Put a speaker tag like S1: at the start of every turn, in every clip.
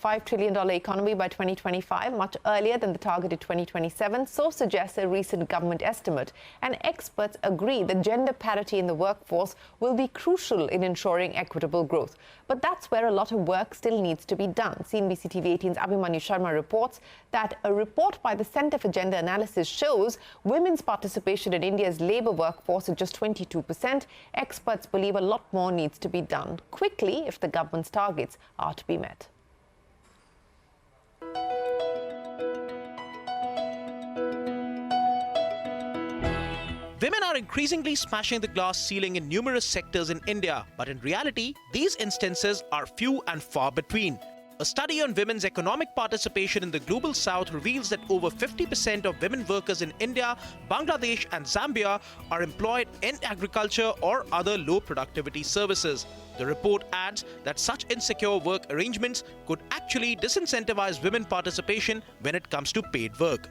S1: $5 trillion economy by 2025, much earlier than the targeted 2027, so suggests a recent government estimate. And experts agree that gender parity in the workforce will be crucial in ensuring equitable growth. But that's where a lot of work still needs to be done. CNBC-TV18's Abhimanyu Sharma reports that a report by the Centre for Gender Analysis shows women's participation in India's labour workforce is just 22%. Experts believe a lot more needs to be done quickly if the government's targets are to be met.
S2: Women are increasingly smashing the glass ceiling in numerous sectors in India, but in reality, these instances are few and far between. A study on women's economic participation in the Global South reveals that over 50% of women workers in India, Bangladesh and Zambia are employed in agriculture or other low productivity services. The report adds that such insecure work arrangements could actually disincentivize women participation when it comes to paid work.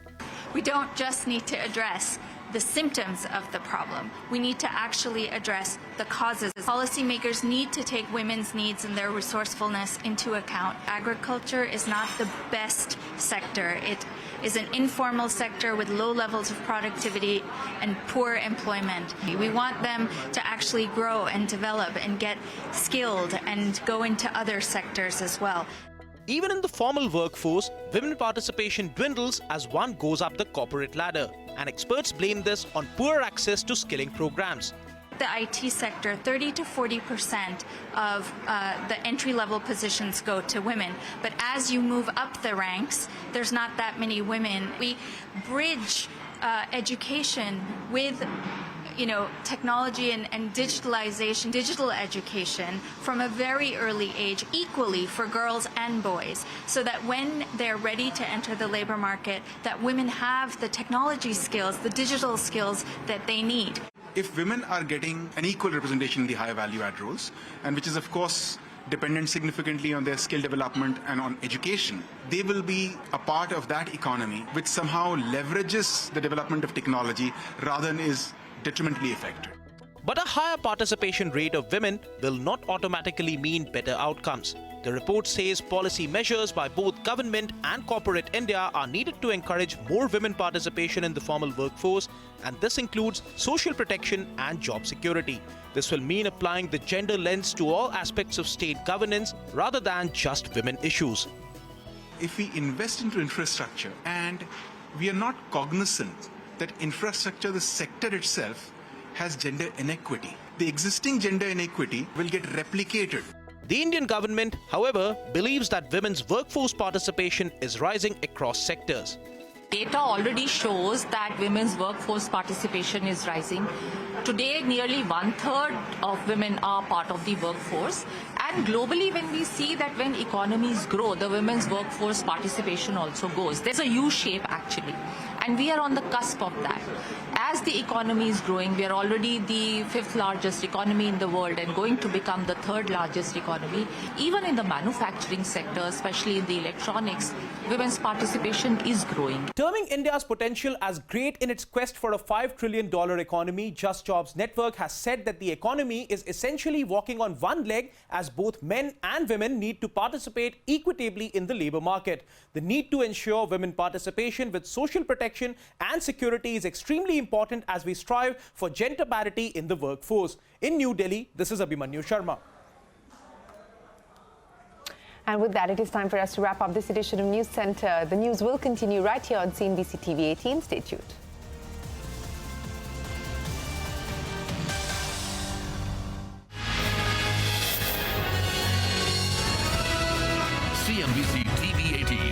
S3: We don't just need to address the symptoms of the problem. We need to actually address the causes. Policymakers need to take women's needs and their resourcefulness into account. Agriculture is not the best sector. It is an informal sector with low levels of productivity and poor employment. We want them to actually grow and develop and get skilled and go into other sectors as well.
S2: Even in the formal workforce, women participation dwindles as one goes up the corporate ladder, and experts blame this on poor access to skilling programs.
S3: The IT sector, 30 to 40% of the entry-level positions go to women. But as you move up the ranks, there's not that many women. We bridge education with technology and digitalization, digital education from a very early age, equally for girls and boys, so that when they're ready to enter the labor market, that women have the technology skills, the digital skills that they need.
S4: If women are getting an equal representation in the higher value add roles, and which is of course dependent significantly on their skill development and on education, they will be a part of that economy which somehow leverages the development of technology rather than is detrimentally affected.
S2: But a higher participation rate of women will not automatically mean better outcomes. The report says policy measures by both government and corporate India are needed to encourage more women participation in the formal workforce, and this includes social protection and job security. This will mean applying the gender lens to all aspects of state governance rather than just women issues.
S4: If we invest into infrastructure and we are not cognizant that infrastructure, the sector itself, has gender inequity, the existing gender inequity will get replicated.
S2: The Indian government, however, believes that women's workforce participation is rising across sectors.
S5: Data already shows that women's workforce participation is rising. Today, nearly 1/3 of women are part of the workforce. And globally, when we see that when economies grow, the women's workforce participation also goes. There's a U-shape actually. And we are on the cusp of that. As the economy is growing, we are already the 5th largest economy in the world and going to become the 3rd largest economy. Even in the manufacturing sector, especially in the electronics, women's participation is growing.
S2: Terming India's potential as great in its quest for a $5 trillion economy, Just Jobs Network has said that the economy is essentially walking on one leg as both men and women need to participate equitably in the labor market. The need to ensure women participation with social protection and security is extremely important as we strive for gender parity in the workforce. In New Delhi, this is Abhimanyu Sharma.
S1: And with that, it is time for us to wrap up this edition of News Centre. The news will continue right here on CNBC TV18. Stay tuned.
S6: CNBC TV18.